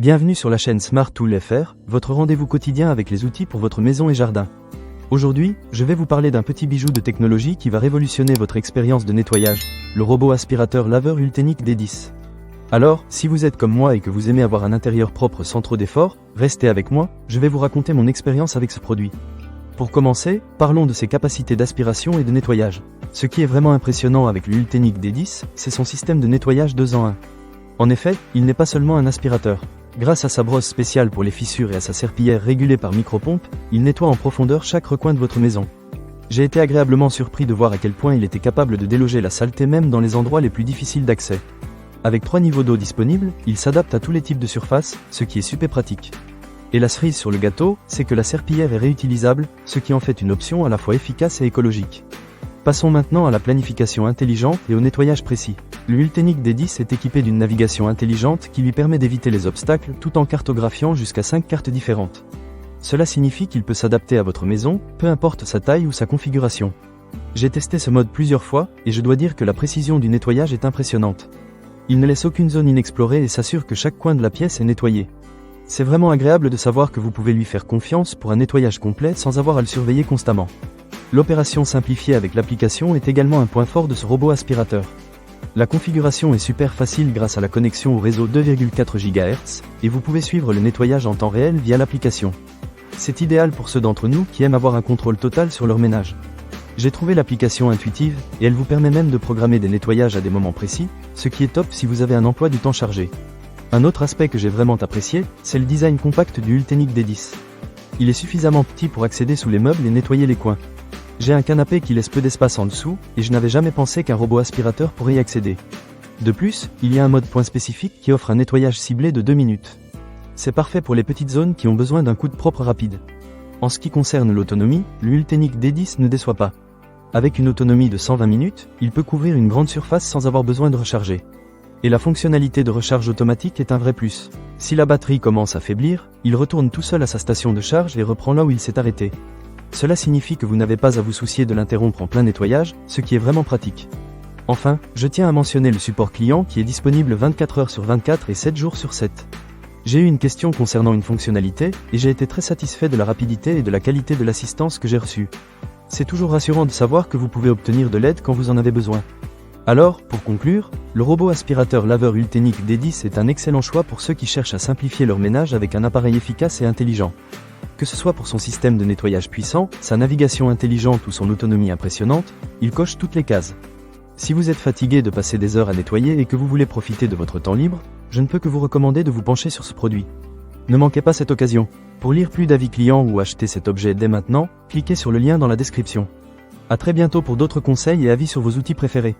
Bienvenue sur la chaîne Smart Tool FR, votre rendez-vous quotidien avec les outils pour votre maison et jardin. Aujourd'hui, je vais vous parler d'un petit bijou de technologie qui va révolutionner votre expérience de nettoyage, le robot aspirateur laveur Ultenic D10. Alors, si vous êtes comme moi et que vous aimez avoir un intérieur propre sans trop d'efforts, restez avec moi, je vais vous raconter mon expérience avec ce produit. Pour commencer, parlons de ses capacités d'aspiration et de nettoyage. Ce qui est vraiment impressionnant avec l'Ultenic D10, c'est son système de nettoyage 2 en 1. En effet, il n'est pas seulement un aspirateur. Grâce à sa brosse spéciale pour les fissures et à sa serpillière régulée par micropompe, il nettoie en profondeur chaque recoin de votre maison. J'ai été agréablement surpris de voir à quel point il était capable de déloger la saleté même dans les endroits les plus difficiles d'accès. Avec 3 niveaux d'eau disponibles, il s'adapte à tous les types de surfaces, ce qui est super pratique. Et la cerise sur le gâteau, c'est que la serpillière est réutilisable, ce qui en fait une option à la fois efficace et écologique. Passons maintenant à la planification intelligente et au nettoyage précis. Le Ultenic D10 est équipé d'une navigation intelligente qui lui permet d'éviter les obstacles tout en cartographiant jusqu'à 5 cartes différentes. Cela signifie qu'il peut s'adapter à votre maison, peu importe sa taille ou sa configuration. J'ai testé ce mode plusieurs fois, et je dois dire que la précision du nettoyage est impressionnante. Il ne laisse aucune zone inexplorée et s'assure que chaque coin de la pièce est nettoyé. C'est vraiment agréable de savoir que vous pouvez lui faire confiance pour un nettoyage complet sans avoir à le surveiller constamment. L'opération simplifiée avec l'application est également un point fort de ce robot aspirateur. La configuration est super facile grâce à la connexion au réseau 2,4 GHz, et vous pouvez suivre le nettoyage en temps réel via l'application. C'est idéal pour ceux d'entre nous qui aiment avoir un contrôle total sur leur ménage. J'ai trouvé l'application intuitive, et elle vous permet même de programmer des nettoyages à des moments précis, ce qui est top si vous avez un emploi du temps chargé. Un autre aspect que j'ai vraiment apprécié, c'est le design compact du Ultenic D10. Il est suffisamment petit pour accéder sous les meubles et nettoyer les coins. J'ai un canapé qui laisse peu d'espace en dessous, et je n'avais jamais pensé qu'un robot aspirateur pourrait y accéder. De plus, il y a un mode point spécifique qui offre un nettoyage ciblé de 2 minutes. C'est parfait pour les petites zones qui ont besoin d'un coup de propre rapide. En ce qui concerne l'autonomie, le Ultenic D10 ne déçoit pas. Avec une autonomie de 120 minutes, il peut couvrir une grande surface sans avoir besoin de recharger. Et la fonctionnalité de recharge automatique est un vrai plus. Si la batterie commence à faiblir, il retourne tout seul à sa station de charge et reprend là où il s'est arrêté. Cela signifie que vous n'avez pas à vous soucier de l'interrompre en plein nettoyage, ce qui est vraiment pratique. Enfin, je tiens à mentionner le support client qui est disponible 24 heures sur 24 et 7 jours sur 7. J'ai eu une question concernant une fonctionnalité, et j'ai été très satisfait de la rapidité et de la qualité de l'assistance que j'ai reçue. C'est toujours rassurant de savoir que vous pouvez obtenir de l'aide quand vous en avez besoin. Alors, pour conclure, le robot aspirateur laveur Ultenic D10 est un excellent choix pour ceux qui cherchent à simplifier leur ménage avec un appareil efficace et intelligent. Que ce soit pour son système de nettoyage puissant, sa navigation intelligente ou son autonomie impressionnante, il coche toutes les cases. Si vous êtes fatigué de passer des heures à nettoyer et que vous voulez profiter de votre temps libre, je ne peux que vous recommander de vous pencher sur ce produit. Ne manquez pas cette occasion. Pour lire plus d'avis clients ou acheter cet objet dès maintenant, cliquez sur le lien dans la description. À très bientôt pour d'autres conseils et avis sur vos outils préférés.